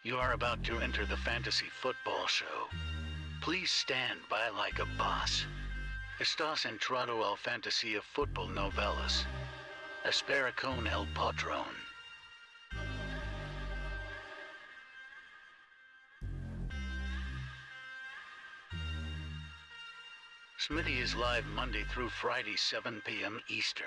You are about to enter the fantasy football show. Please stand by like a boss. Estás entrado al fantasía fútbol novelas. Espera con el patrón. Smitty is live Monday through Friday, 7 p.m. Eastern.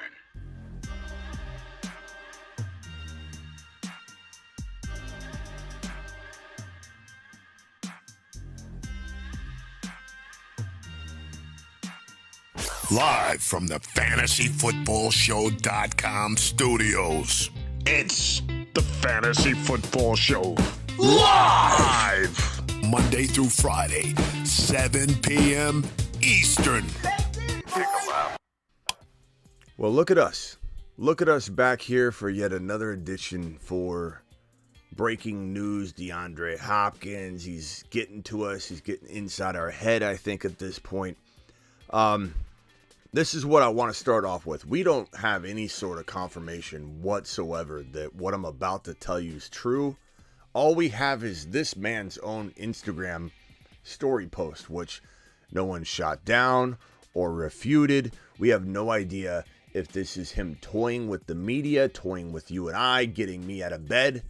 Live from the FantasyFootballShow.com studios, it's the Fantasy Football Show. Live! Monday through Friday, 7 p.m. Eastern. Well, look at us. Look at us back here for yet another edition for breaking news. DeAndre Hopkins, he's getting to us. He's getting inside our head, I think, at this point. This is what I want to start off with. We don't have any sort of confirmation whatsoever that what I'm about to tell you is true. All we have is this man's own Instagram story post, which no one shot down or refuted. We have no idea if this is him toying with the media, toying with you and I, getting me out of bed.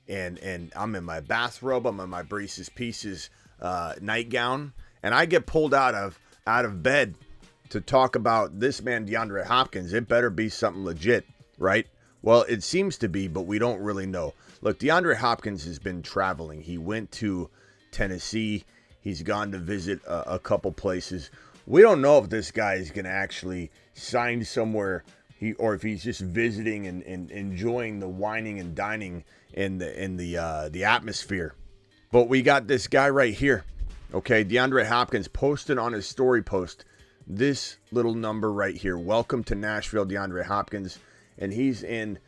And I'm in my bathrobe, I'm in my Braces Pieces nightgown, and I get pulled out of bed to talk about this man, DeAndre Hopkins. It better be something legit, right? Well, it seems to be, but we don't really know. Look, DeAndre Hopkins has been traveling. He went to Tennessee. He's gone to visit a couple places. We don't know if this guy is going to actually sign somewhere, or if he's just visiting and enjoying the whining and dining in the atmosphere. But we got this guy right here, okay? DeAndre Hopkins posted on his story post this little number right here. Welcome to Nashville, DeAndre Hopkins. And he's in,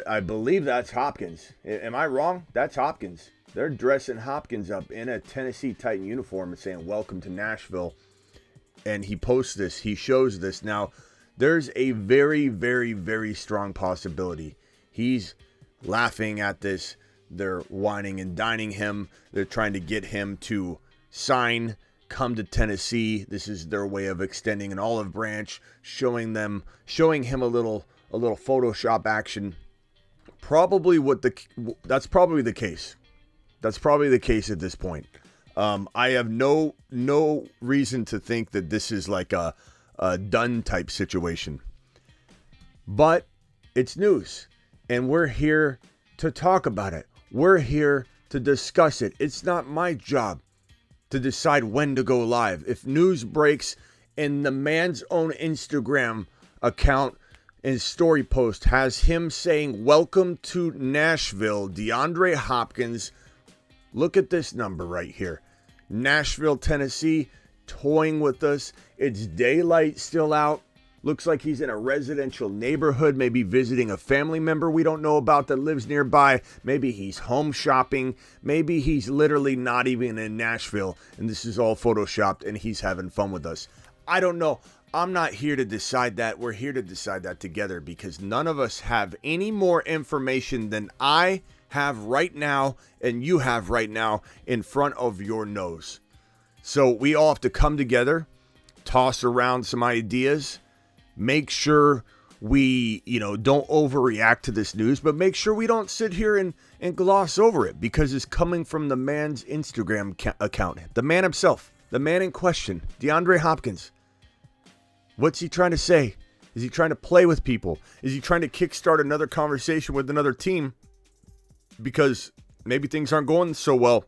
I believe that's Hopkins. Am I wrong? That's Hopkins. They're dressing Hopkins up in a Tennessee Titan uniform and saying, welcome to Nashville. And he posts this. He shows this. Now, there's a very, very, very strong possibility he's laughing at this. They're whining and dining him. They're trying to get him to sign, come to Tennessee. This is their way of extending an olive branch, showing him a little Photoshop action. That's probably the case. That's probably the case at this point. I have no reason to think that this is like a done type situation. But it's news, and we're here to talk about it. We're here to discuss it. It's not my job to decide when to go live. If news breaks and the man's own Instagram account and story post has him saying, welcome to Nashville, DeAndre Hopkins, look at this number right here. Nashville, Tennessee, toying with us. It's daylight still out. Looks like he's in a residential neighborhood, maybe visiting a family member we don't know about that lives nearby. Maybe he's home shopping. Maybe he's literally not even in Nashville, and this is all photoshopped, and he's having fun with us. I don't know. I'm not here to decide that. We're here to decide that together, because none of us have any more information than I have right now and you have right now in front of your nose. So we all have to come together, toss around some ideas, make sure we, don't overreact to this news, but make sure we don't sit here and gloss over it, because it's coming from the man's Instagram account, the man himself, the man in question, DeAndre Hopkins. What's he trying to say? Is he trying to play with people? Is he trying to kickstart another conversation with another team? Because maybe things aren't going so well.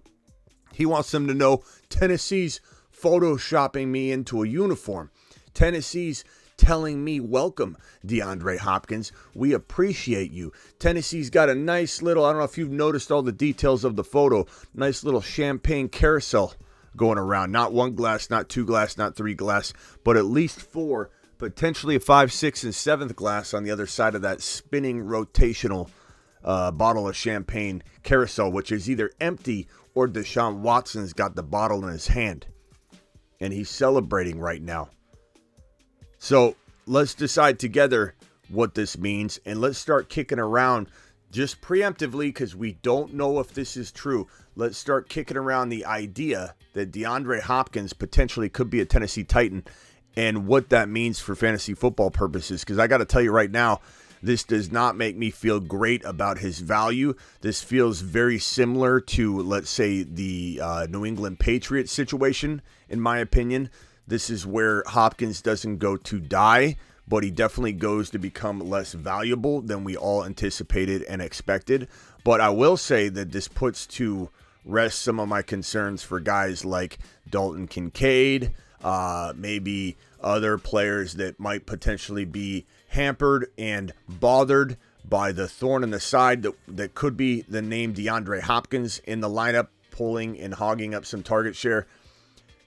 He wants them to know Tennessee's photoshopping me into a uniform. Tennessee's telling me, welcome, DeAndre Hopkins. We appreciate you. Tennessee's got a nice little, I don't know if you've noticed all the details of the photo, nice little champagne carousel going around. Not one glass, not two glass, not three glass, but at least four, potentially a 5, 6, and 7th glass on the other side of that spinning rotational bottle of champagne carousel, which is either empty or Deshaun Watson's got the bottle in his hand. And he's celebrating right now. So let's decide together what this means, and let's start kicking around just preemptively, because we don't know if this is true, let's start kicking around the idea that DeAndre Hopkins potentially could be a Tennessee Titan and what that means for fantasy football purposes. Because I got to tell you right now, this does not make me feel great about his value. This feels very similar to, let's say, the New England Patriots situation, in my opinion. This is where Hopkins doesn't go to die, but he definitely goes to become less valuable than we all anticipated and expected. But I will say that this puts to rest some of my concerns for guys like Dalton Kincaid, maybe other players that might potentially be hampered and bothered by the thorn in the side that could be the name DeAndre Hopkins in the lineup, pulling and hogging up some target share.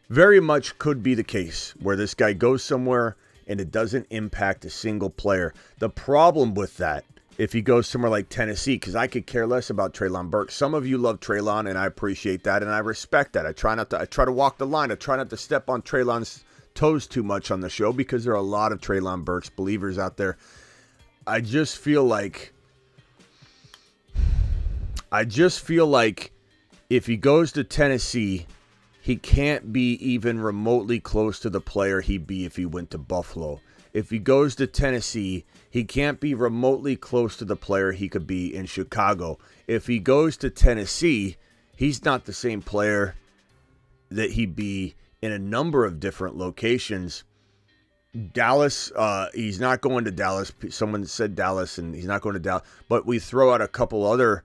Very much could be the case where this guy goes somewhere and it doesn't impact a single player. The problem with that, if he goes somewhere like Tennessee, because I could care less about Treylon Burks. Some of you love Treylon, and I appreciate that, and I respect that. I try to walk the line. I try not to step on Treylon's toes too much on the show, because there are a lot of Treylon Burks believers out there. I just feel like if he goes to Tennessee, he can't be even remotely close to the player he'd be if he went to Buffalo. If he goes to Tennessee, he can't be remotely close to the player he could be in Chicago. If he goes to Tennessee, he's not the same player that he'd be in a number of different locations. Dallas, he's not going to Dallas. Someone said Dallas, and he's not going to Dallas. But we throw out a couple other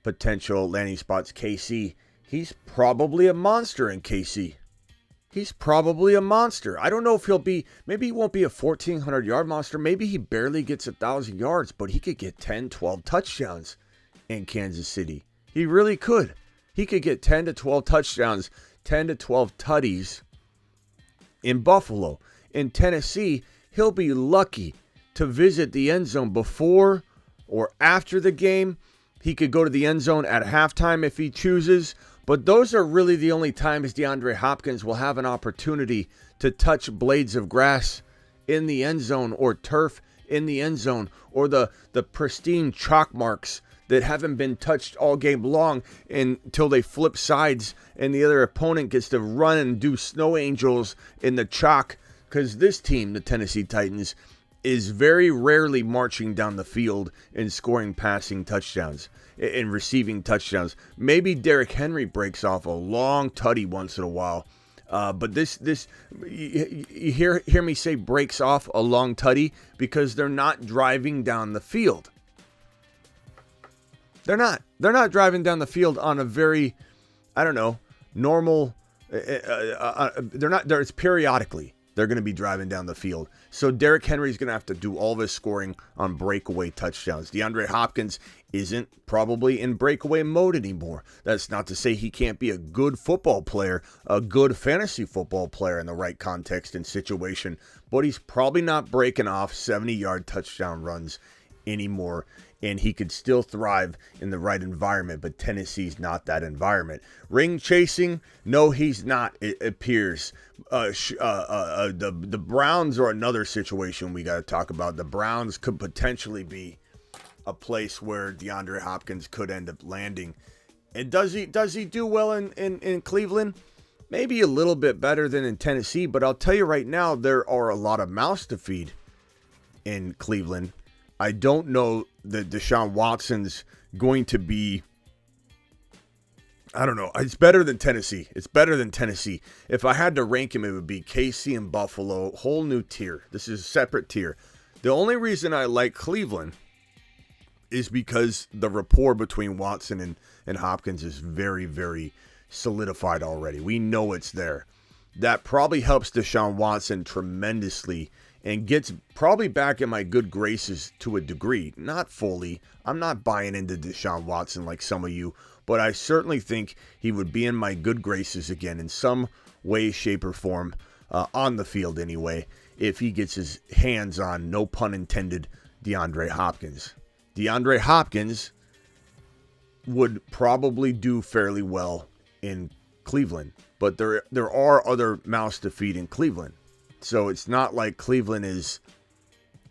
potential landing spots. KC, he's probably a monster in KC. He's probably a monster. I don't know if maybe he won't be a 1,400-yard monster. Maybe he barely gets 1,000 yards, but he could get 10, 12 touchdowns in Kansas City. He really could. He could get 10 to 12 touchdowns, 10 to 12 tutties in Buffalo. In Tennessee, he'll be lucky to visit the end zone before or after the game. He could go to the end zone at halftime if he chooses. But those are really the only times DeAndre Hopkins will have an opportunity to touch blades of grass in the end zone, or turf in the end zone, or the pristine chalk marks that haven't been touched all game long until they flip sides and the other opponent gets to run and do snow angels in the chalk. Because this team, the Tennessee Titans, is very rarely marching down the field and scoring passing touchdowns and receiving touchdowns. Maybe Derrick Henry breaks off a long tutty once in a while. But you hear me say breaks off a long tutty because they're not driving down the field. They're not driving down the field on a very, normal. It's periodically. They're going to be driving down the field. So Derrick Henry's going to have to do all of his scoring on breakaway touchdowns. DeAndre Hopkins isn't probably in breakaway mode anymore. That's not to say he can't be a good football player, a good fantasy football player in the right context and situation, but he's probably not breaking off 70-yard touchdown runs anymore, and he could still thrive in the right environment, but Tennessee's not that environment. Ring chasing? No, he's not, it appears. The Browns are another situation we got to talk about. The Browns could potentially be a place where DeAndre Hopkins could end up landing. And does he do well in Cleveland? Maybe a little bit better than in Tennessee, but I'll tell you right now, there are a lot of mouths to feed in Cleveland. I don't know that Deshaun Watson's going to be, I don't know. It's better than Tennessee. If I had to rank him, it would be KC and Buffalo, whole new tier. This is a separate tier. The only reason I like Cleveland is because the rapport between Watson and Hopkins is very, very solidified already. We know it's there. That probably helps Deshaun Watson tremendously and gets probably back in my good graces to a degree. Not fully. I'm not buying into Deshaun Watson like some of you, but I certainly think he would be in my good graces again in some way, shape, or form, on the field anyway, if he gets his hands on, no pun intended, DeAndre Hopkins. DeAndre Hopkins would probably do fairly well in Cleveland, but there are other mouths to feed in Cleveland. So it's not like Cleveland is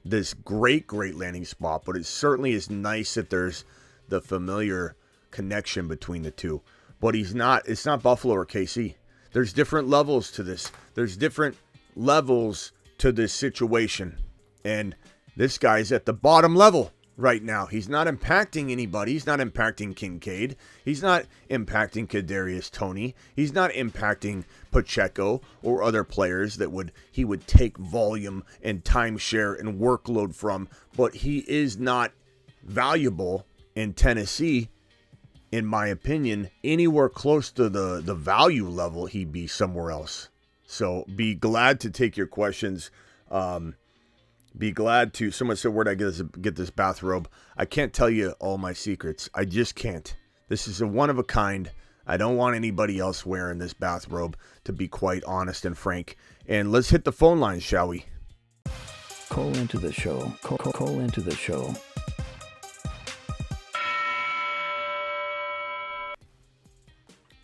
this great landing spot, but it certainly is nice that there's the familiar connection between the two. But it's not Buffalo or KC. There's different levels to this. There's different levels to this situation. And this guy's at the bottom level right now. He's not impacting anybody. He's not impacting Kincaid. He's not impacting Kadarius Toney. He's not impacting Pacheco or other players that he would take volume and timeshare and workload from. But he is not valuable in Tennessee, in my opinion, anywhere close to the value level he'd be somewhere else. So be glad to take your questions. Be glad to. Someone said, where'd I get this bathrobe? I can't tell you all my secrets. I just can't. This is a one of a kind. I don't want anybody else wearing this bathrobe, to be quite honest and frank. And let's hit the phone lines, shall we? Call into the show. Call into the show.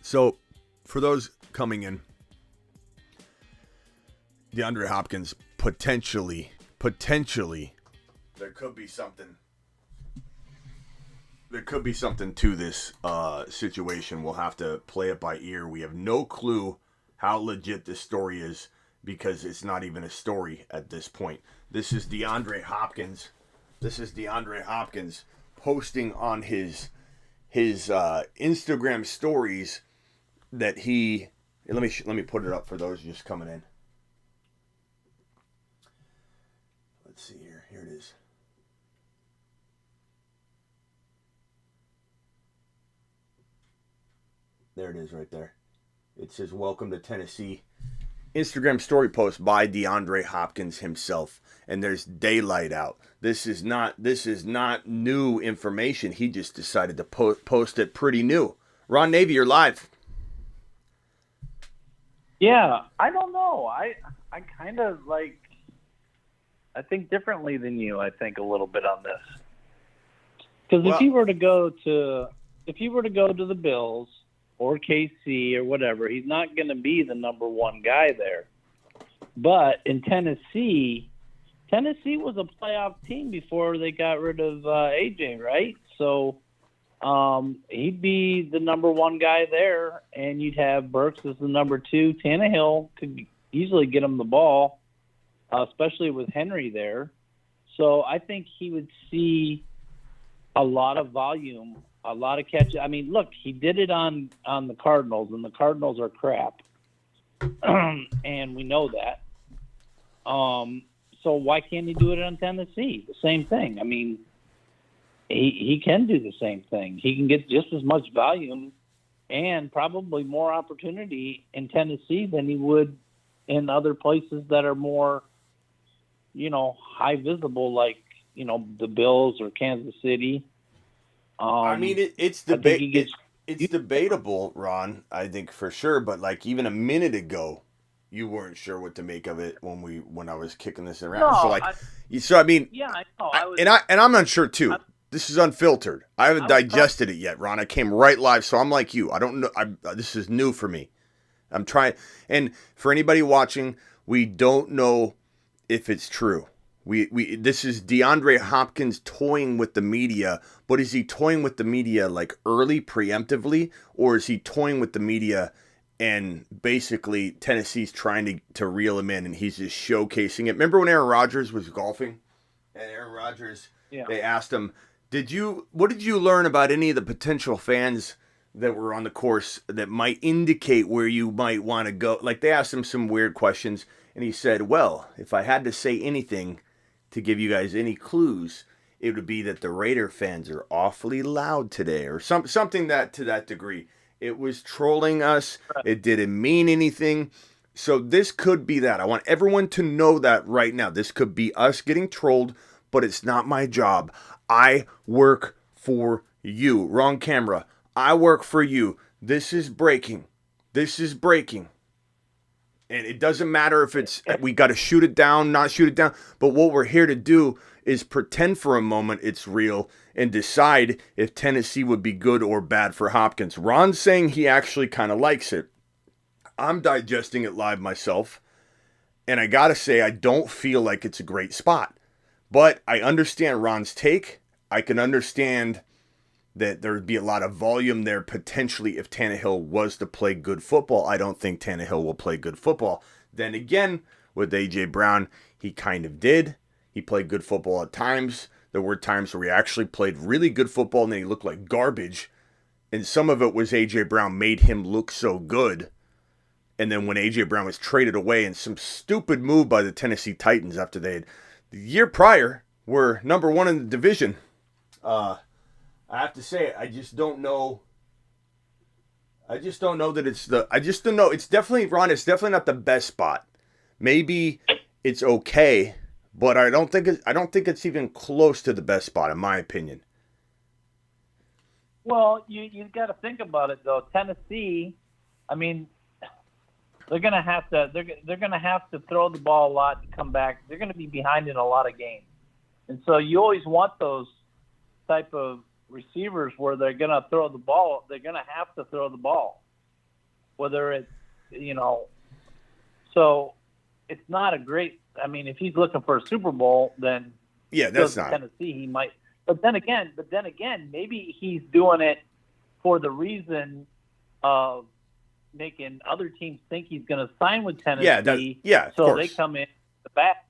So, for those coming in, DeAndre Hopkins potentially, there could be something to this situation. We'll have to play it by ear. We have no clue how legit this story is because it's not even a story at this point. This is DeAndre Hopkins. Posting on his Instagram stories that he. Let me put it up for those just coming in. Let's see here. Here it is. There it is right there. It says, "Welcome to Tennessee." Instagram story post by DeAndre Hopkins himself. And there's daylight out. This is not new information. He just decided to post it pretty new. Ron Navy, you're live. Yeah, I don't know. I kind of I think differently than you. I think a little bit on this, because if you were to go to the Bills or KC or whatever, he's not going to be the number one guy there. But in Tennessee was a playoff team before they got rid of AJ, right? So he'd be the number one guy there, and you'd have Burks as the number two. Tannehill could easily get him the ball, especially with Henry there. So I think he would see a lot of volume, a lot of catches. I mean, look, he did it on the Cardinals, and the Cardinals are crap, and we know that. So why can't he do it on Tennessee? The same thing. I mean, he can do the same thing. He can get just as much volume and probably more opportunity in Tennessee than he would in other places that are more, high visible, like, the Bills or Kansas City. I mean, it's debatable, Ron, I think for sure. But even a minute ago, you weren't sure what to make of it when I was kicking this around. No, Yeah, I know. I'm unsure too. This is unfiltered. I haven't digested it yet, Ron. I came right live, so I'm like you. I don't know. This is new for me. I'm trying. And for anybody watching, we don't know if it's true. This is DeAndre Hopkins toying with the media, but is he toying with the media early, preemptively, or is he toying with the media and basically Tennessee's trying to reel him in and he's just showcasing it? Remember when Aaron Rodgers was golfing? And Aaron Rodgers, They asked him, what did you learn about any of the potential fans that were on the course that might indicate where you might want to go? They asked him some weird questions, and he said, well, if I had to say anything to give you guys any clues, it would be that the Raider fans are awfully loud today, or something to that degree. It was trolling us. It didn't mean anything. So this could be that. I want everyone to know that right now. This could be us getting trolled, but it's not my job. I work for you. Wrong camera. I work for you. This is breaking. And it doesn't matter if we got to shoot it down, not shoot it down. But what we're here to do is pretend for a moment it's real and decide if Tennessee would be good or bad for Hopkins. Ron's saying he actually kind of likes it. I'm digesting it live myself. And I got to say, I don't feel like it's a great spot. But I understand Ron's take. I can understand that there would be a lot of volume there potentially if Tannehill was to play good football. I don't think Tannehill will play good football. Then again, with A.J. Brown, he kind of did. He played good football at times. There were times where he actually played really good football and then he looked like garbage. And some of it was A.J. Brown made him look so good. And then when A.J. Brown was traded away in some stupid move by the Tennessee Titans after they had, the year prior, were number one in the division. I have to say, I just don't know. I just don't know that it's the. I just don't know. It's definitely, Ron, it's definitely not the best spot. Maybe it's okay, but I don't think it's even close to the best spot, in my opinion. Well, you got to think about it though. Tennessee, I mean, they're gonna have to throw the ball a lot to come back. They're gonna be behind in a lot of games, and so you always want those type of receivers where they're gonna throw the ball. They're gonna have to throw the ball, whether it's So it's not a great. I mean, if he's looking for a Super Bowl, then yeah, that's not Tennessee. He might. But then again, maybe he's doing it for the reason of making other teams think he's going to sign with Tennessee. Of so course. they come in the back,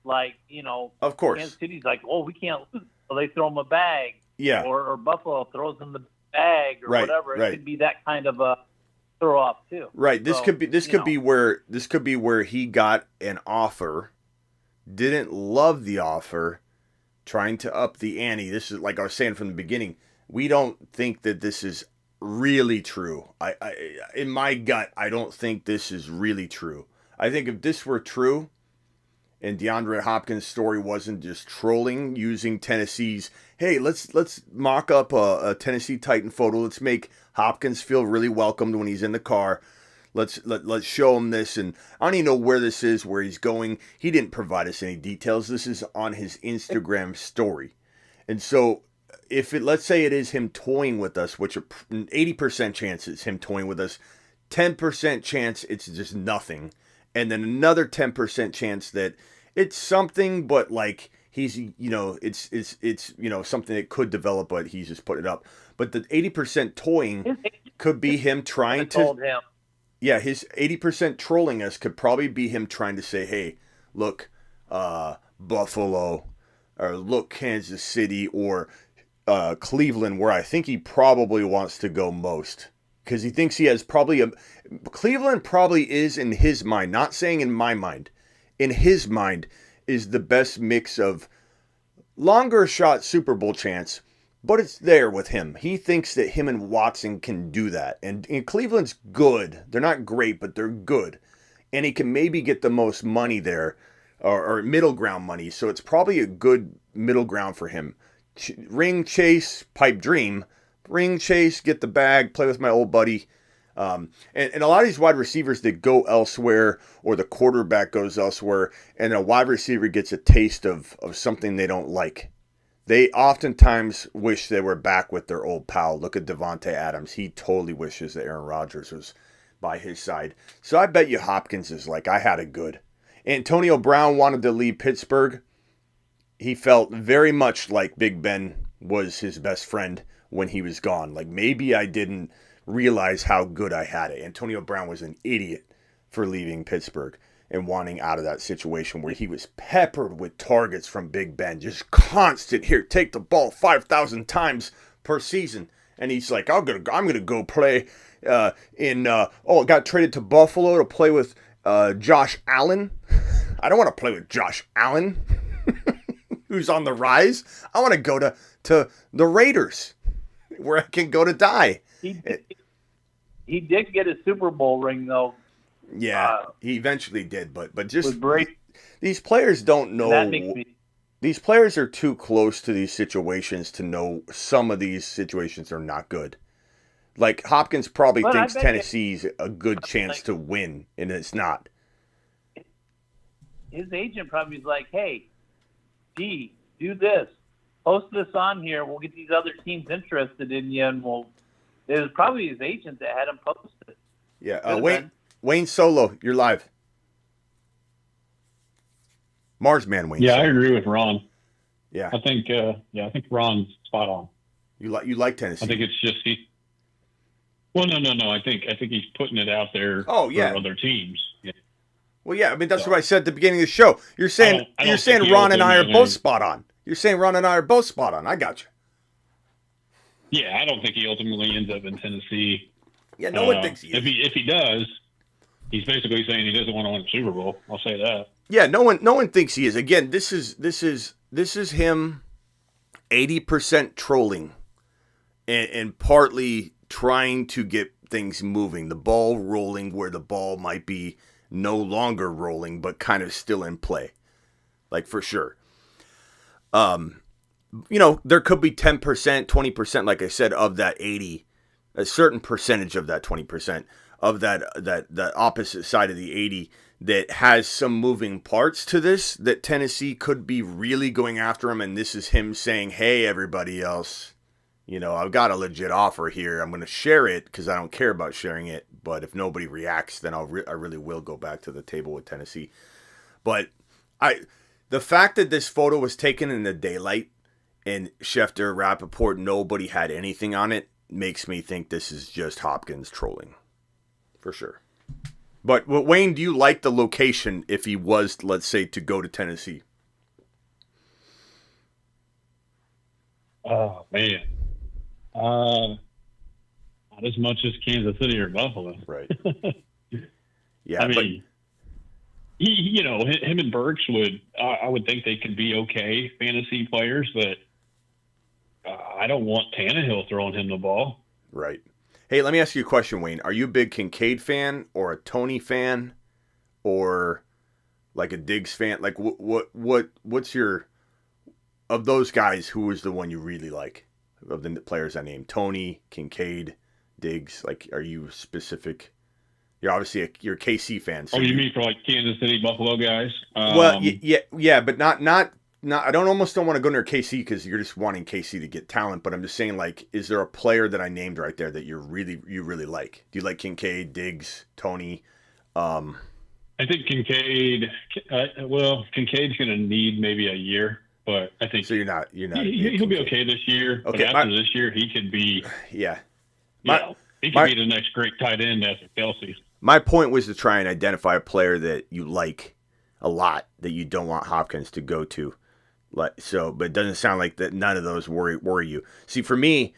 of course. Kansas City's like, oh, we can't lose. So they throw him a bag. Yeah. Or Buffalo throws him the bag or whatever. It could be that kind of a throw off too. Right. This could be where he got an offer, didn't love the offer, trying to up the ante. This is like I was saying from the beginning. We don't think that this is really true. I in my gut, I don't think this is really true. I think if this were true, and DeAndre Hopkins' story wasn't just trolling using Tennessee's, hey, let's mock up a Tennessee Titan photo. Let's make Hopkins feel really welcomed when he's in the car. Let's show him this, and I don't even know where this is, where he's going. He didn't provide us any details. This is on his Instagram story. And so let's say it is him toying with us, which 80% chance it's him toying with us, 10% chance it's just nothing, and then another 10% chance that it's something, but like he's, it's something that could develop, but he's just put it up. But the 80% toying could be him trying to... Yeah, his 80% trolling us could probably be him trying to say, hey, look, Buffalo, or look, Kansas City, or Cleveland, where I think he probably wants to go most. Because he thinks he has Cleveland probably is, in his mind, not saying in my mind, in his mind, is the best mix of longer shot Super Bowl chance, but it's there with him. He thinks that him and Watson can do that. And Cleveland's good. They're not great, but they're good. And he can maybe get the most money there, or middle ground money. So it's probably a good middle ground for him. Ring chase, pipe dream. Ring chase, get the bag, play with my old buddy. And a lot of these wide receivers that go elsewhere, or the quarterback goes elsewhere, and a wide receiver gets a taste of something they don't like. They oftentimes wish they were back with their old pal. Look at Devontae Adams. He totally wishes that Aaron Rodgers was by his side. So I bet you Hopkins is like, I had it good. Antonio Brown wanted to leave Pittsburgh. He felt very much like Big Ben was his best friend when he was gone. Like, maybe I didn't realize how good I had it. Antonio Brown was an idiot for leaving Pittsburgh and wanting out of that situation where he was peppered with targets from Big Ben. Just constant, here, take the ball 5,000 times per season. And he's like, I'm gonna go play got traded to Buffalo to play with Josh Allen. I don't want to play with Josh Allen, who's on the rise. I want to go to the Raiders, where I can go to die. He did get a Super Bowl ring, though. Yeah, he eventually did, but just Brady, these players don't know. that makes me... These players are too close to these situations to know some of these situations are not good. Like, Hopkins probably thinks Tennessee's a good chance to win, and it's not. His agent probably is like, hey, D, do this. Post this on here. We'll get these other teams interested in you, and it was probably his agent that had him post it. Yeah, Wayne Solo, you're live. Marsman Wayne. Yeah, Solo. I agree with Ron. Yeah. I think Ron's spot on. You like Tennessee? I think it's just Well, no. I think he's putting it out there for other teams. Yeah. Well, yeah. I mean, that's what I said at the beginning of the show. You're saying Ron and I are both spot on. You're saying Ron and I are both spot on. I got you. Yeah, I don't think he ultimately ends up in Tennessee. Yeah, no one thinks he is. If he does, he's basically saying he doesn't want to win a Super Bowl. I'll say that. Yeah, no one thinks he is. Again, this is him 80% trolling and partly trying to get things moving, the ball rolling where the ball might be no longer rolling but kind of still in play. Like for sure. There could be 10%, 20%, like I said, of that 80, a certain percentage of that 20% of that opposite side of the 80 that has some moving parts to this, that Tennessee could be really going after him. And this is him saying, hey, everybody else, I've got a legit offer here. I'm going to share it because I don't care about sharing it. But if nobody reacts, then I really will go back to the table with Tennessee. But the fact that this photo was taken in the daylight and Schefter, Rappaport, nobody had anything on it, makes me think this is just Hopkins trolling. For sure. But Wayne, do you like the location if he was, let's say, to go to Tennessee? Oh, man. Not as much as Kansas City or Buffalo. Right. Yeah, I mean, him and Burks I would think they could be okay fantasy players, but I don't want Tannehill throwing him the ball. Right. Hey, let me ask you a question, Wayne. Are you a big Kincaid fan or a Tony fan or like a Diggs fan? Like what's your, of those guys, who is the one you really like of the players I named? Tony, Kincaid, Diggs. Like, are you specific? You're obviously you're a KC fan. So you mean for like Kansas City, Buffalo guys? Well, yeah, but not. I don't want to go near KC because you're just wanting KC to get talent. But I'm just saying, like, is there a player that I named right there that you really like? Do you like Kincaid, Diggs, Tony? I think Kincaid. Kincaid's going to need maybe a year, but I think so. You're not. He'll be okay this year. Okay, but after this year, he could be. Yeah. He could be the next great tight end after Kelsey. My point was to try and identify a player that you like a lot that you don't want Hopkins to go to. But it doesn't sound like that. None of those worry you. See, for me,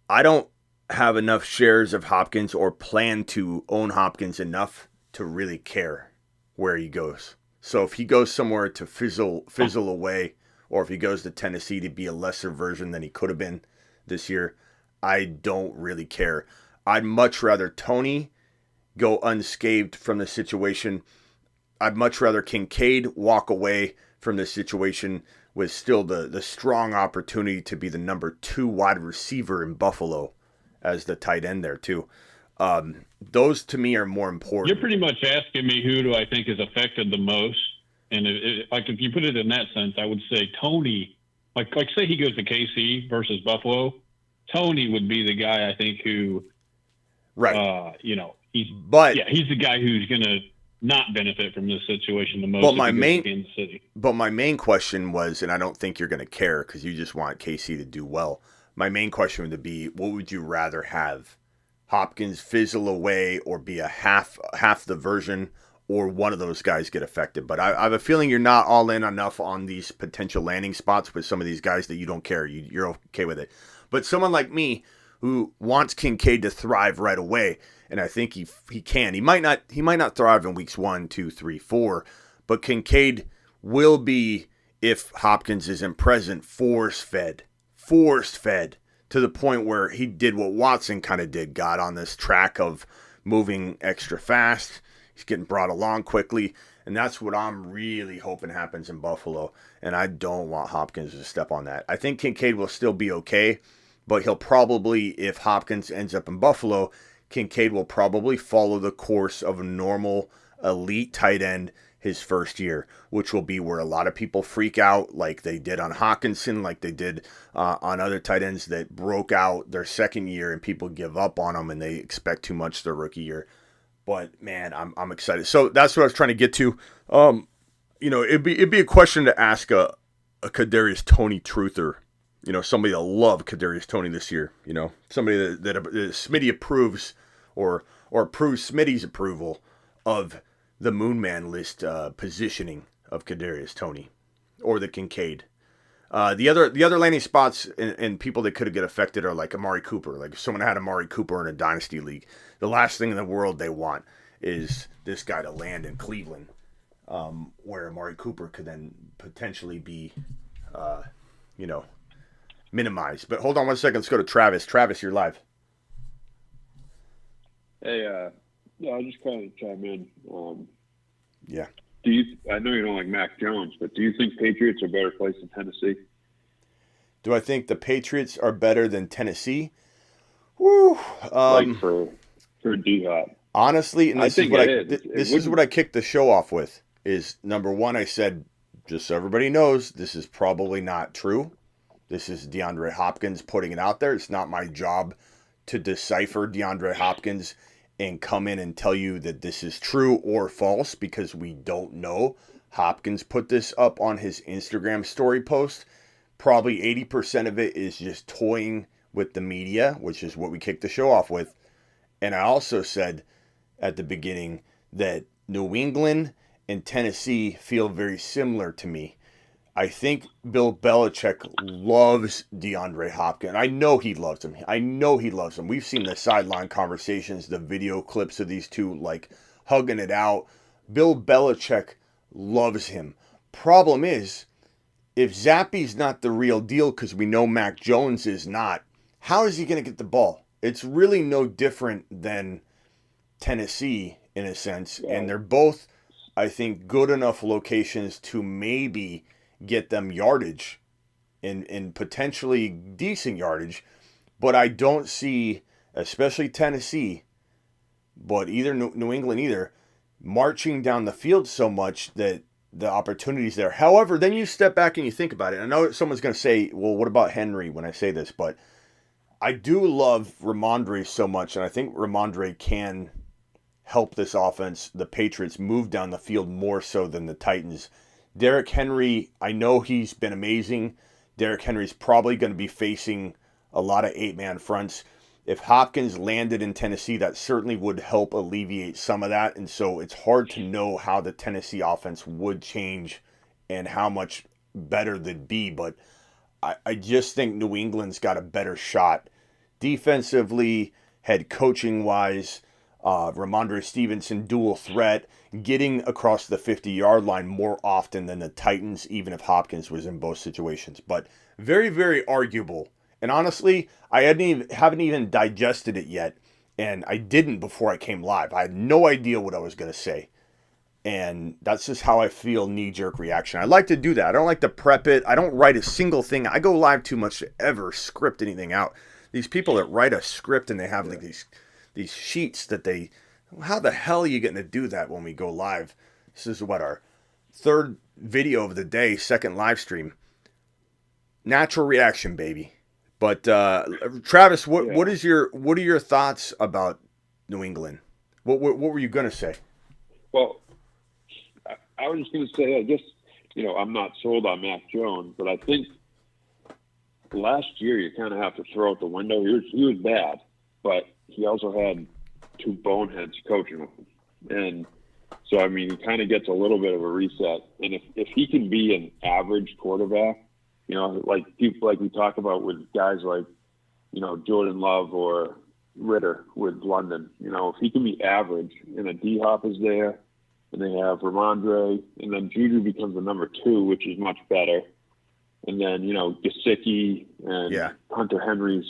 I don't have enough shares of Hopkins or plan to own Hopkins enough to really care where he goes. So if he goes somewhere to fizzle away, or if he goes to Tennessee to be a lesser version than he could have been this year, I don't really care. I'd much rather Tony go unscathed from the situation. I'd much rather Kincaid walk away from the situation with still the strong opportunity to be the number 2 wide receiver in Buffalo as the tight end there too. Those to me are more important. You're pretty much asking me who do I think is affected the most. And if you put it in that sense, I would say Tony, like say he goes to KC versus Buffalo, Tony would be the guy I think who, right. He's the guy who's going to not benefit from this situation the most. But my main question was, and I don't think you're going to care because you just want KC to do well. My main question would be, what would you rather have? Hopkins fizzle away or be a half the version, or one of those guys get affected? But I have a feeling you're not all in enough on these potential landing spots with some of these guys that you don't care. You're okay with it. But someone like me who wants Kincaid to thrive right away, and I think he can. He might not thrive in weeks 1, 2, 3, 4, but Kincaid will be, if Hopkins isn't present, force fed to the point where he did what Watson kind of did, got on this track of moving extra fast. He's getting brought along quickly, and that's what I'm really hoping happens in Buffalo, and I don't want Hopkins to step on that. I think Kincaid will still be okay, but he'll probably, if Hopkins ends up in Buffalo, Kincaid will probably follow the course of a normal elite tight end his first year, which will be where a lot of people freak out like they did on Hawkinson, like they did on other tight ends that broke out their second year and people give up on them and they expect too much their rookie year. But man, I'm excited. So that's what I was trying to get to. It'd be a question to ask a Kadarius Toney truther somebody that love Kadarius Toney this year. Somebody that Smitty approves or approves Smitty's approval of the Moon Man list positioning of Kadarius Toney or the Kincaid. The other landing spots and people that could get affected are like Amari Cooper. Like if someone had Amari Cooper in a dynasty league, the last thing in the world they want is this guy to land in Cleveland, where Amari Cooper could then potentially be, minimized. But hold on one second. Let's go to Travis. Travis, you're live. Hey, I'll just kind of chime in. Yeah. I know you don't like Mac Jones, but do you think Patriots are a better place than Tennessee? Do I think the Patriots are better than Tennessee? Woo. For D-Hop. Honestly, and this is what I kicked the show off with, is number one, I said, just so everybody knows, this is probably not true. This is DeAndre Hopkins putting it out there. It's not my job to decipher DeAndre Hopkins and come in and tell you that this is true or false, because we don't know. Hopkins put this up on his Instagram story post. Probably 80% of it is just toying with the media, which is what we kicked the show off with. And I also said at the beginning that New England and Tennessee feel very similar to me. I think Bill Belichick loves DeAndre Hopkins. I know he loves him. We've seen the sideline conversations, the video clips of these two like hugging it out. Bill Belichick loves him. Problem is, if Zappy's not the real deal, because we know Mac Jones is not, how is he going to get the ball? It's really no different than Tennessee in a sense. Yeah. And they're both, I think, good enough locations to maybe get them yardage and potentially decent yardage. But I don't see, especially Tennessee, but either New England either, marching down the field so much that the opportunities there. However, then you step back and you think about it. I know someone's going to say, well, what about Henry when I say this? But I do love Ramondre so much, and I think Ramondre can help this offense, the Patriots, move down the field more so than the Titans. Derrick Henry, I know he's been amazing. Derrick Henry's probably going to be facing a lot of 8-man fronts. If Hopkins landed in Tennessee, that certainly would help alleviate some of that. And so it's hard to know how the Tennessee offense would change and how much better they'd be. But I just think New England's got a better shot defensively, head coaching-wise. Ramondre Stevenson, dual threat, getting across the 50-yard line more often than the Titans, even if Hopkins was in both situations. But very, very arguable. And honestly, I haven't even digested it yet, and I didn't before I came live. I had no idea what I was going to say. And that's just how I feel, knee-jerk reaction. I like to do that. I don't like to prep it. I don't write a single thing. I go live too much to ever script anything out. These people that write a script and they have like these sheets that they, how the hell are you getting to do that when we go live? This is what, our third video of the day, second live stream. Natural reaction, baby. But Travis, what are your thoughts about New England? What were you gonna say? Well, I was just gonna say, I guess, I'm not sold on Mac Jones, but I think last year you kind of have to throw out the window. He was bad, but he also had two boneheads coaching him. And so, I mean, he kind of gets a little bit of a reset. And if he can be an average quarterback, like we talk about with guys like, Jordan Love or Ritter with London, if he can be average and a D-Hop is there and they have Ramondre and then Juju becomes the number 2, which is much better. And then, Gesicki and Hunter Henry's,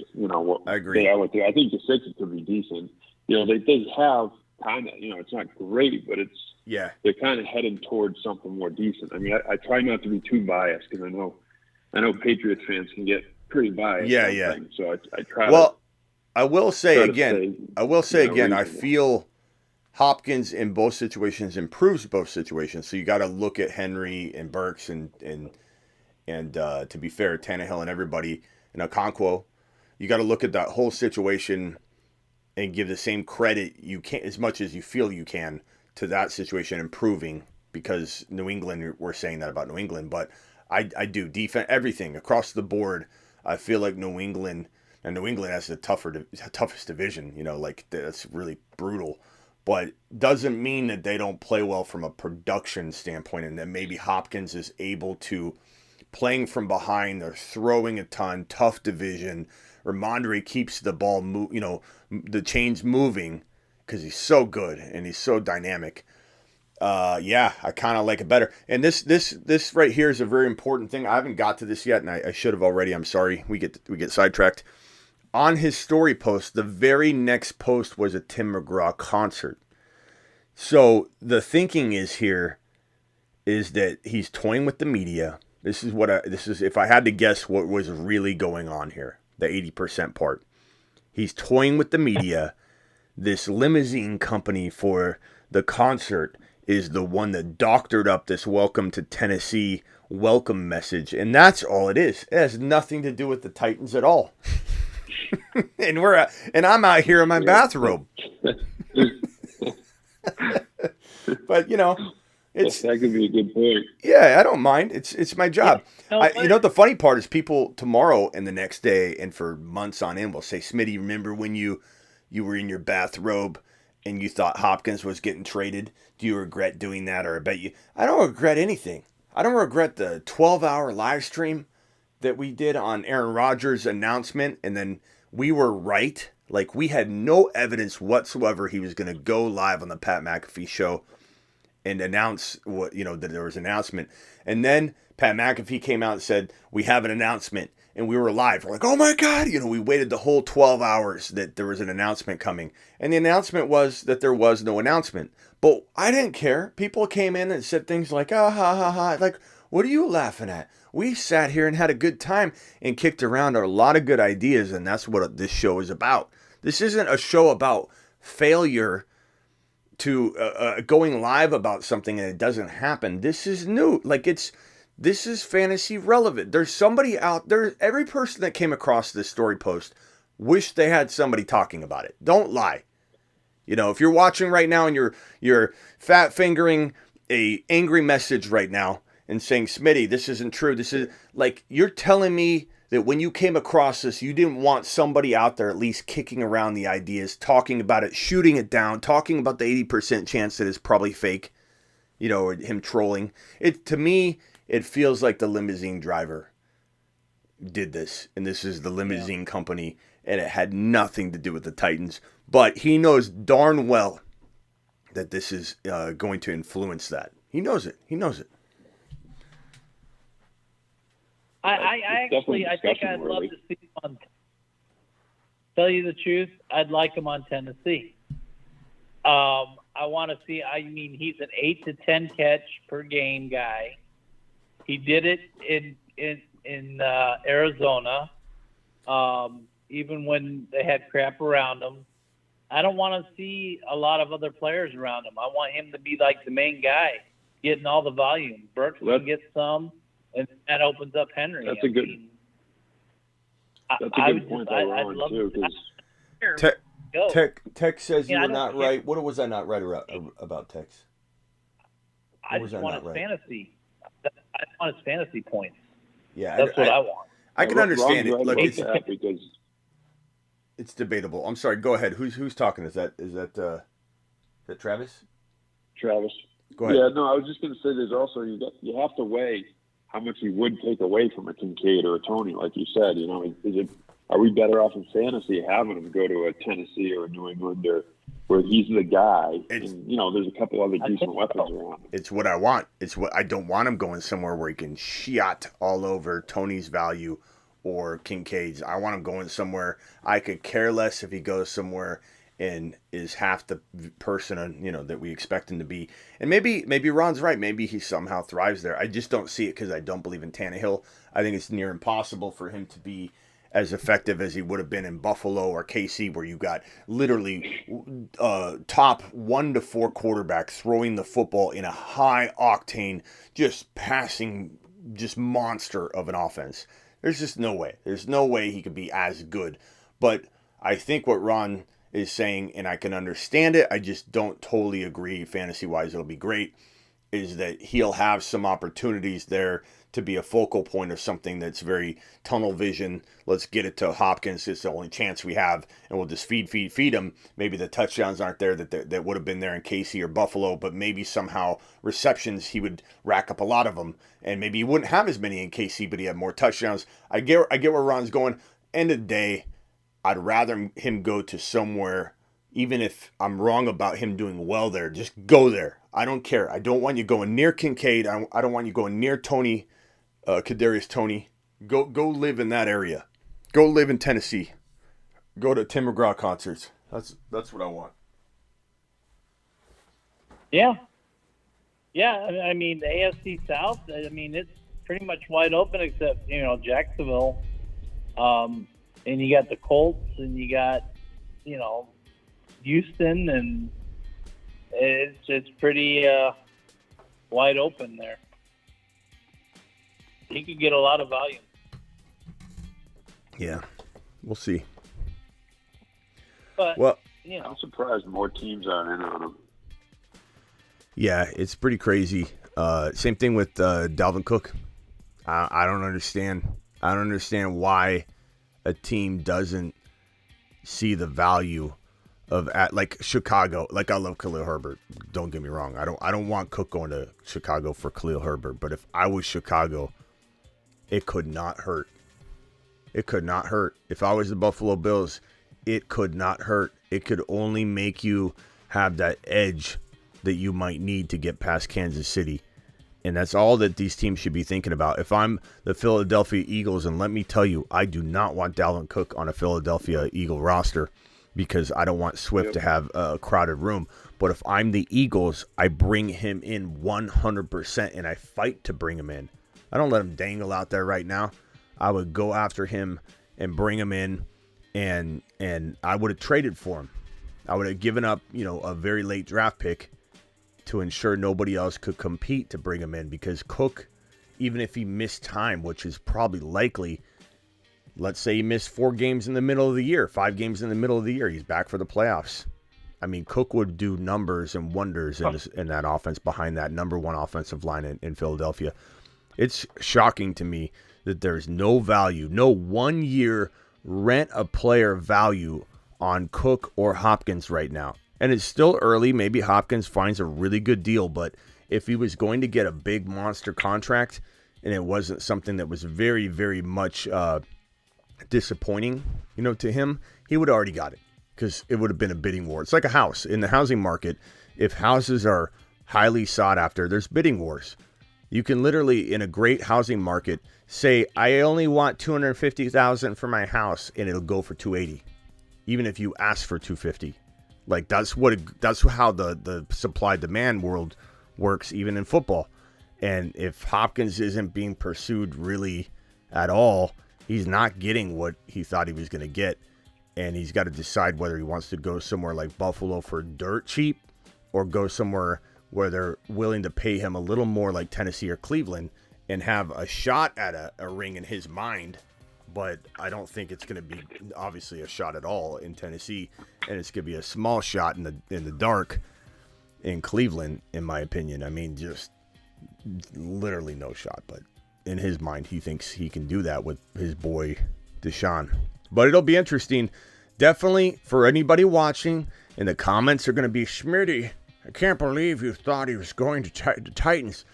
I agree. I think Gesicki could be decent. They have kind of, it's not great, but they're kind of heading towards something more decent. I mean, I try not to be too biased because I know Patriots fans can get pretty biased. Yeah. So I try. Well, I will say again, I feel Hopkins in both situations improves both situations. So you got to look at Henry and Burks and to be fair, Tannehill and everybody, Okonkwo, you got to look at that whole situation and give the same credit you can, as much as you feel you can, to that situation improving, because New England, we're saying that about New England, but I do defense, everything across the board. I feel like New England has the toughest division, like that's really brutal. But doesn't mean that they don't play well from a production standpoint, and that maybe Hopkins is able to, playing from behind, they're throwing a ton, tough division. Ramondre keeps the ball, the chains moving because he's so good and he's so dynamic. I kind of like it better. And this right here is a very important thing. I haven't got to this yet, and I should have already. I'm sorry. We get sidetracked. On his story post, the very next post was a Tim McGraw concert. So the thinking is that he's toying with the media. This is if I had to guess what was really going on here, the 80% part. He's toying with the media. This limousine company for the concert is the one that doctored up this welcome to Tennessee welcome message, and that's all it is. It has nothing to do with the Titans at all. and I'm out here in my bathrobe. But it's that could be a good point. Yeah, I don't mind. It's my job. The funny part is people tomorrow and the next day and for months on end will say, Smitty, remember when you were in your bathrobe and you thought Hopkins was getting traded? Do you regret doing that? Or I don't regret anything. I don't regret the 12-hour live stream that we did on Aaron Rodgers' announcement, and then we were right. Like, we had no evidence whatsoever he was going to go live on the Pat McAfee show and announce that there was an announcement. And then Pat McAfee came out and said, we have an announcement, and we were live. We're like, oh my God, we waited the whole 12 hours that there was an announcement coming. And the announcement was that there was no announcement. But I didn't care. People came in and said things like, ha ha ha. Like, what are you laughing at? We sat here and had a good time and kicked around a lot of good ideas, and that's what this show is about. This isn't a show about failure to going live about something and it doesn't happen. This is new. This is fantasy relevant. There's somebody out there. Every person that came across this story post wished they had somebody talking about it. Don't lie. If you're watching right now and you're fat fingering a angry message right now and saying, Smitty, this isn't true. This is you're telling me that when you came across this, you didn't want somebody out there at least kicking around the ideas, talking about it, shooting it down, talking about the 80% chance that it's probably fake, or him trolling. To me, it feels like the limousine driver did this, and this is the limousine company, and it had nothing to do with the Titans. But he knows darn well that this is going to influence that. He knows it. I think I'd love to see him on. Tell you the truth, I'd like him on Tennessee. I want to see. He's an 8 to 10 catch per game guy. He did it in Arizona, even when they had crap around him. I don't want to see a lot of other players around him. I want him to be like the main guy, getting all the volume. Burks will get some. And that opens up Henry. That's a good point that we're on, too. Tex says you were not right. What was I not right about Tex? I just want his fantasy. I want his fantasy points. Yeah, that's what I want. I can understand it. Look, because it's debatable. I'm sorry. Go ahead. Who's talking? Is that Travis? Travis. Go ahead. Yeah, no, I was just going to say there's also you have to weigh how much you would take away from a Kincaid or a Tony, like you said. Are we better off in fantasy having him go to a Tennessee or a New England or where he's the guy? There's a couple other decent weapons around. It's what I want. It's what I don't want him going somewhere where he can shot all over Tony's value or Kincaid's. I want him going somewhere I could care less if he goes somewhere and is half the person, that we expect him to be. And maybe Ron's right. Maybe he somehow thrives there. I just don't see it because I don't believe in Tannehill. I think it's near impossible for him to be as effective as he would have been in Buffalo or KC, where you got literally top 1 to 4 quarterbacks throwing the football in a high octane, just passing, just monster of an offense. There's just no way. There's no way he could be as good. But I think what Ron is saying, and I can understand it, I just don't totally agree. Fantasy-wise, it'll be great. is that he'll have some opportunities there to be a focal point of something that's very tunnel vision. Let's get it to Hopkins. It's the only chance we have, and we'll just feed him. Maybe the touchdowns aren't there that would have been there in KC or Buffalo, but maybe somehow receptions, he would rack up a lot of them, and maybe he wouldn't have as many in KC, but he had more touchdowns. I get where Ron's going. End of the day, I'd rather him go to somewhere, even if I'm wrong about him doing well there, just go there. I don't care. I don't want you going near Kincaid. I don't want you going near Tony, Kadarius Toney. Go live in that area. Go live in Tennessee. Go to Tim McGraw concerts. That's what I want. Yeah. Yeah, I mean, the AFC South, I mean, it's pretty much wide open except, Jacksonville. And you got the Colts and you got, Houston, and it's pretty wide open there. He could get a lot of volume. Yeah, we'll see. But, I'm surprised more teams aren't in on him. Yeah, it's pretty crazy. Same thing with Dalvin Cook. I don't understand. I don't understand why a team doesn't see the value of like Chicago. Like, I love Khalil Herbert. Don't get me wrong. I don't want Cook going to Chicago for Khalil Herbert. But if I was Chicago, it could not hurt. It could not hurt. If I was the Buffalo Bills, it could not hurt. It could only make you have that edge that you might need to get past Kansas City. And that's all that these teams should be thinking about. If I'm the Philadelphia Eagles, and let me tell you, I do not want Dalvin Cook on a Philadelphia Eagle roster because I don't want Swift to have a crowded room. But if I'm the Eagles, I bring him in 100%, and I fight to bring him in. I don't let him dangle out there right now. I would go after him and bring him in, and I would have traded for him. I would have given up, a very late draft pick to ensure nobody else could compete to bring him in, because Cook, even if he missed time, which is probably likely, let's say he missed 4 games in the middle of the year, 5 games in the middle of the year, he's back for the playoffs. I mean, Cook would do numbers and wonders in that offense behind that number 1 offensive line in Philadelphia. It's shocking to me that there's no value, no 1-year rent a player value on Cook or Hopkins right now. And it's still early. Maybe Hopkins finds a really good deal, but if he was going to get a big monster contract and it wasn't something that was very, very much disappointing, to him, he would have already got it, because it would have been a bidding war. It's like a house. In the housing market, if houses are highly sought after, there's bidding wars. You can literally, in a great housing market, say, I only want $250,000 for my house, and it'll go for $280,000, even if you ask for $250,000. Like, that's how the supply demand world works, even in football. And if Hopkins isn't being pursued really at all, he's not getting what he thought he was going to get. And he's got to decide whether he wants to go somewhere like Buffalo for dirt cheap, or go somewhere where they're willing to pay him a little more, like Tennessee or Cleveland, and have a shot at a ring in his mind. But I don't think it's going to be obviously a shot at all in Tennessee, and it's going to be a small shot in the dark in Cleveland, in my opinion. I mean, just literally no shot. But in his mind, he thinks he can do that with his boy Deshaun. But it'll be interesting, definitely, for anybody watching. And the comments are going to be, Schmitty, I can't believe you thought he was going to the Titans.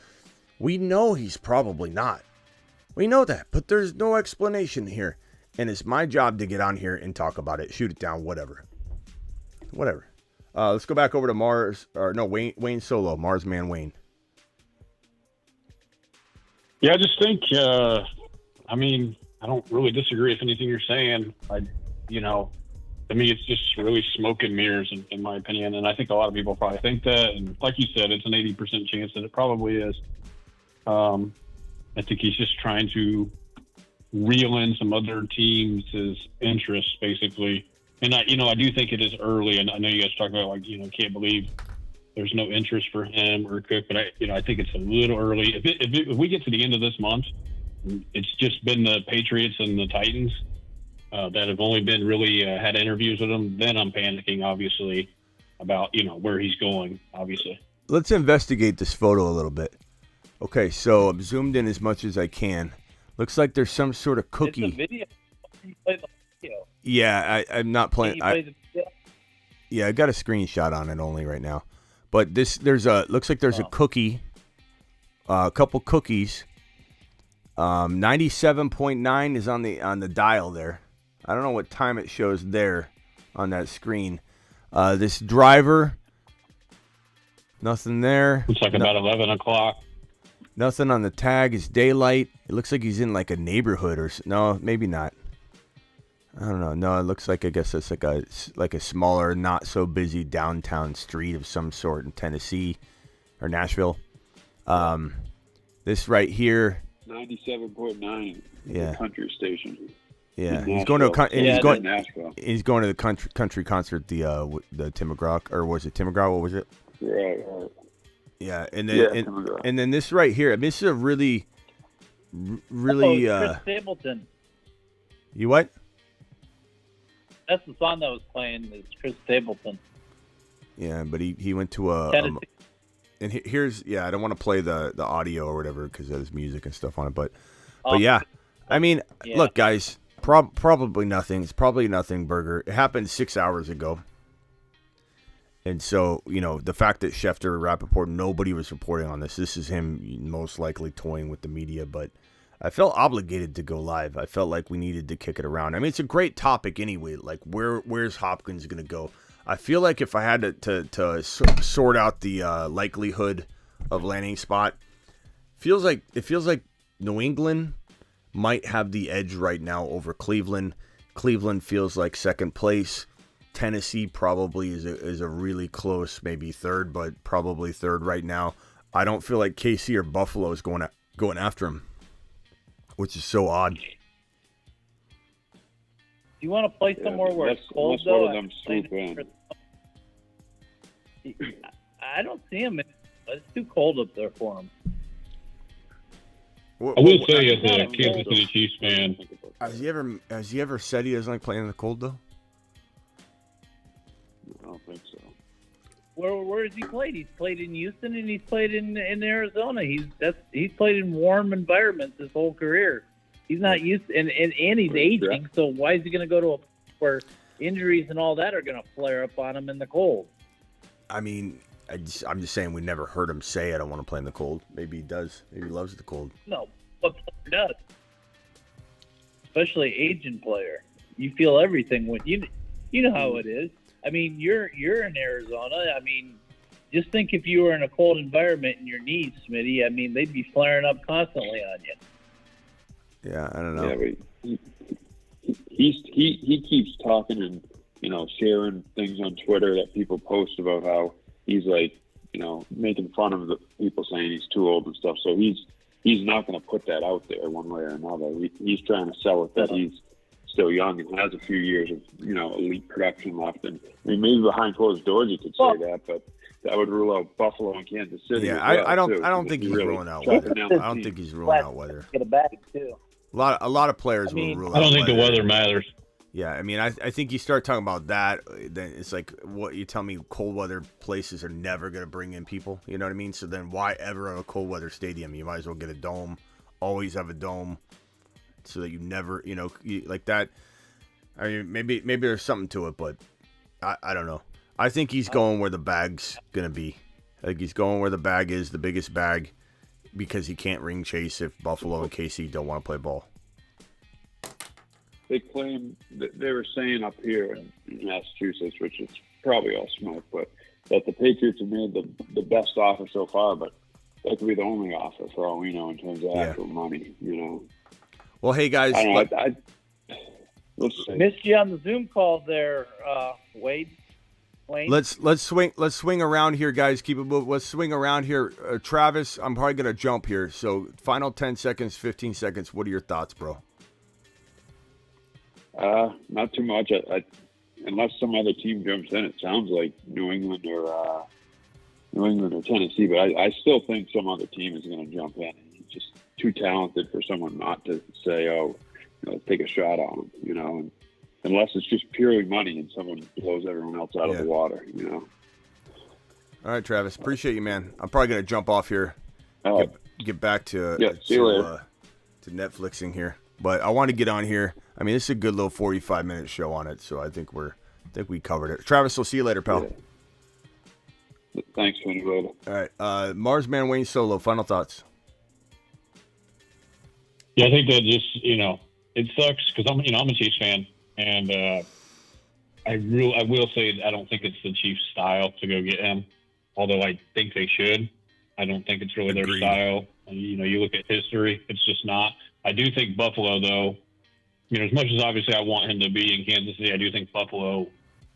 We know he's probably not. We know that, but there's no explanation here. And it's my job to get on here and talk about it, shoot it down, whatever. Let's go back over to Wayne Solo, Mars Man Wayne. Yeah, I just think, I don't really disagree with anything you're saying. To me, it's just really smoke and mirrors, in my opinion. And I think a lot of people probably think that. And like you said, it's an 80% chance that it probably is. I think he's just trying to reel in some other teams' interests, basically. And I do think it is early. And I know you guys talk about, can't believe there's no interest for him or Cook. But I think it's a little early. If we get to the end of this month, it's just been the Patriots and the Titans that have only been really had interviews with him. Then I'm panicking, obviously, about where he's going, obviously. let's investigate this photo a little bit. Okay, so I'm zoomed in as much as I can. Looks like there's some sort of cookie. It's a video. You play the video. Yeah, I'm not playing. You play the video. Yeah, I got a screenshot on it only right now. But looks like there's a cookie, a couple cookies. 97.9 is on the dial there. I don't know what time it shows there on that screen. This driver, nothing there. Looks like about 11 o'clock. Nothing on the tag. It's daylight. It looks like he's in like a neighborhood or no, maybe not. I don't know. No, it looks like, I guess it's like a smaller, not so busy downtown street of some sort in Tennessee or Nashville. This right here. 97.9. Yeah. The country station. Yeah, He's going to Nashville. He's going to the country concert. The Tim McGraw, or was it Tim McGraw? What was it? Right. Yeah, and then this right here. I mean, this is a really. Chris Stapleton. You what? That's the song that was playing. Is Chris Stapleton. Yeah, but he went to a. And here's I don't want to play the audio or whatever because there's music and stuff on it, but yeah, I mean, look, guys, probably nothing. It's probably nothing. Burger. It happened 6 hours ago. And so, the fact that Schefter, Rappaport, nobody was reporting on this. This is him most likely toying with the media, but I felt obligated to go live. I felt like we needed to kick it around. I mean, it's a great topic anyway. Like, where's Hopkins going to go? I feel like if I had to sort out the likelihood of landing spot, it feels like New England might have the edge right now over Cleveland. Cleveland feels like second place. Tennessee probably is a really close, maybe third, but probably third right now. I don't feel like KC or Buffalo is going after him, which is so odd. Do you want to play somewhere where it's cold, though? One of them swoop in. I don't see him. It's too cold up there for him. I will say, as a Kansas City Chiefs fan, has he ever said he doesn't like playing in the cold though? I don't think so. Where has he played? He's played in Houston and he's played in Arizona. He's played in warm environments his whole career. He's not used and he's aging. So why is he going to go to a where injuries and all that are going to flare up on him in the cold? I mean, I'm just saying we never heard him say I don't want to play in the cold. Maybe he does. Maybe he loves the cold. No, what player does? Especially aging player. You feel everything when you know how it is. I mean, you're in Arizona. I mean, just think if you were in a cold environment in your knees, Smitty. I mean, they'd be flaring up constantly on you. Yeah, I don't know. Yeah, but he keeps talking and sharing things on Twitter that people post about how he's like making fun of the people saying he's too old and stuff. So he's not going to put that out there one way or another. He's trying to sell it that he's still young and has a few years of elite production left. And I mean, maybe behind closed doors you could say that, but that would rule out Buffalo and Kansas City. Yeah, well, I don't think he's ruling out weather. I don't think he's ruling out weather. Get a bag too. A lot of players will rule out. I don't think weather. the weather matters. Yeah, I mean, I think you start talking about that, then it's like, what you tell me cold weather places are never going to bring in people, you know what I mean? So then why ever have a cold weather stadium? You might as well get a dome, always have a dome, so that you never, like that. I mean, maybe there's something to it, but I don't know. I think he's going where the bag's going to be. Like he's going where the bag is, the biggest bag, because he can't ring chase if Buffalo and KC don't want to play ball. They claim that they were saying up here in Massachusetts, which is probably all smoke, but that the Patriots have made the best offer so far, but that could be the only offer for all we know in terms of actual money, Well, hey guys, let's see. Missed you on the Zoom call there, Wayne. Let's swing around here, guys. Keep it moving. Let's swing around here. Travis, I'm probably gonna jump here. So final 10 seconds, 15 seconds. What are your thoughts, bro? Not too much. Unless some other team jumps in, it sounds like New England or Tennessee. But I still think some other team is going to jump in. He's just too talented for someone not to say, let's take a shot on him. And unless it's just purely money and someone blows everyone else out of the water. All right, Travis. Appreciate you, man. I'm probably gonna jump off here. All right. Get back to See you later. To Netflixing here, but I want to get on here. I mean, this is a good little 45-minute show on it, so I think we covered it. Travis, we'll see you later, pal. Yeah. Thanks, Winnie. Later. All right, Marsman Wayne Solo. Final thoughts. Yeah, I think that just it sucks because I'm a Chiefs fan, and I will say I don't think it's the Chiefs' style to go get him. Although I think they should, I don't think it's really their style. And, you look at history; it's just not. I do think Buffalo, though. As much as obviously I want him to be in Kansas City, I do think Buffalo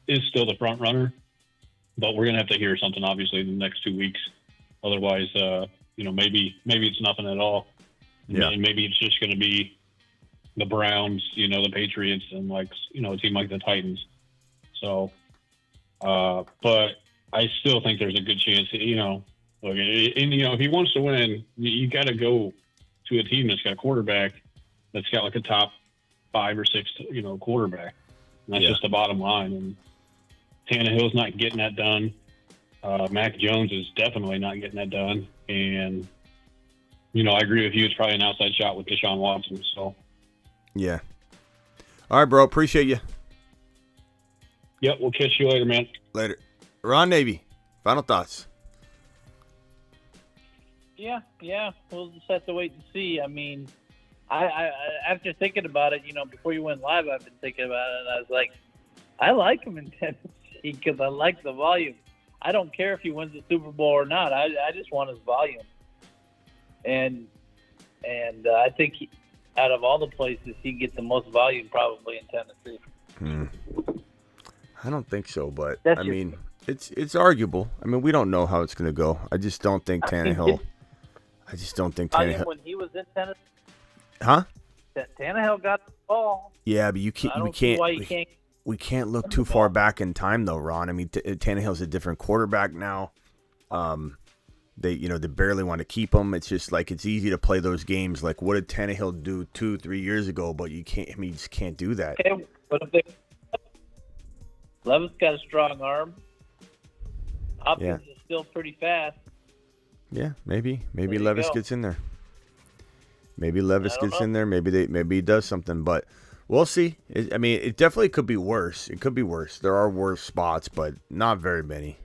is still the front runner. But we're gonna have to hear something obviously in the next 2 weeks. Otherwise, maybe it's nothing at all. Yeah. And maybe it's just going to be the Browns, the Patriots, and a team like the Titans. So, but I still think there's a good chance. If he wants to win, you got to go to a team that's got a quarterback that's got a top 5 or 6, quarterback. And that's just the bottom line. And Tannehill's not getting that done. Mac Jones is definitely not getting that done. And I agree with you. It's probably an outside shot with Deshaun Watson. So, yeah. All right, bro. Appreciate you. Yep. We'll catch you later, man. Later. Ron Navy. Final thoughts. Yeah. We'll just have to wait and see. I mean, I after thinking about it, before you went live, I've been thinking about it, and I was like, I like him in Tennessee because I like the volume. I don't care if he wins the Super Bowl or not. I just want his volume. And I think out of all the places, he gets the most volume probably in Tennessee. I don't think so, but it's arguable. I mean, we don't know how it's going to go. I just don't think Tannehill. When he was in Tennessee, huh? Tannehill got the ball. Yeah, but we can't look too far back in time, though, Ron. I mean, Tannehill's a different quarterback now. They barely want to keep him. It's just it's easy to play those games. What did Tannehill do 2-3 years ago? But you can't. I mean, you just can't do that. Okay, but if Levis got a strong arm, Hopkins is still pretty fast. Yeah, maybe Levis gets in there. Maybe Levis gets in there. Maybe he does something, but we'll see. It definitely could be worse. It could be worse. There are worse spots, but not very many.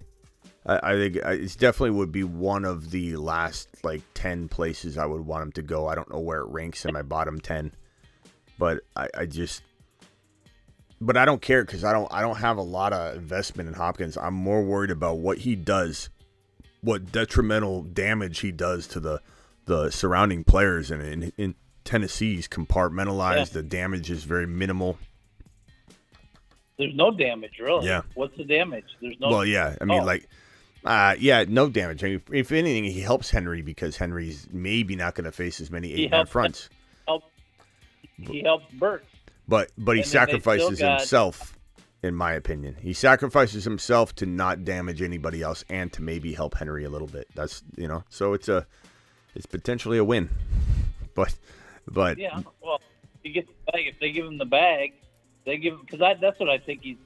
I think it definitely would be one of the last 10 places I would want him to go. I don't know where it ranks in my bottom 10, but I don't care because I don't have a lot of investment in Hopkins. I'm more worried about what he does, what detrimental damage he does to the surrounding players. And in Tennessee, he's compartmentalized. Yeah. The damage is very minimal. There's no damage, really. Yeah. What's the damage? There's no. Well, yeah. I mean, no damage. I mean, if anything, he helps Henry because Henry's maybe not going to face as many 8-man fronts. He helps Burt. But he sacrifices himself, in my opinion. He sacrifices himself to not damage anybody else and to maybe help Henry a little bit. That's so it's potentially a win. But yeah, well, you get the bag. If they give him the bag, they give him because that's what I think he's.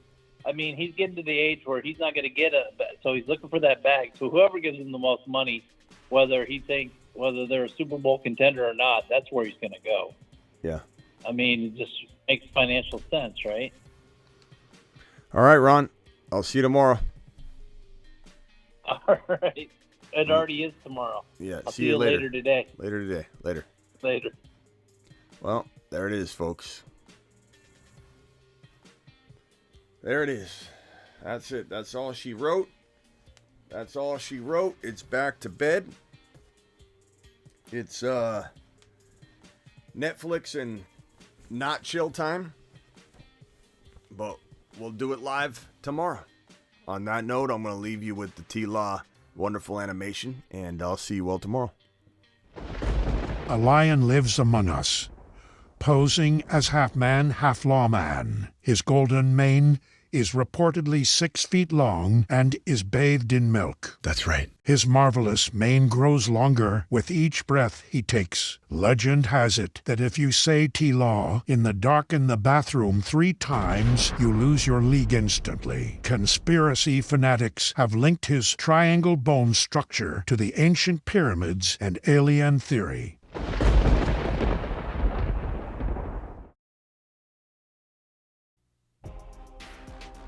I mean, he's getting to the age where he's not going to get so he's looking for that bag. So whoever gives him the most money, whether they're a Super Bowl contender or not, that's where he's going to go. Yeah. I mean, it just makes financial sense, right? All right, Ron. I'll see you tomorrow. All right. It already is tomorrow. Yeah. I'll see you later today. Later. Well, there it is, folks. There it is. That's it. That's all she wrote. It's back to bed. It's Netflix and not chill time. But we'll do it live tomorrow. On that note, I'm going to leave you with the T-Law wonderful animation, and I'll see you all tomorrow. A lion lives among us, posing as half man, half lawman. His golden mane is reportedly 6 feet long and is bathed in milk. That's right. His marvelous mane grows longer with each breath he takes. Legend has it that if you say T-Law in the dark in the bathroom 3 times, you lose your league instantly. Conspiracy fanatics have linked his triangle bone structure to the ancient pyramids and alien theory.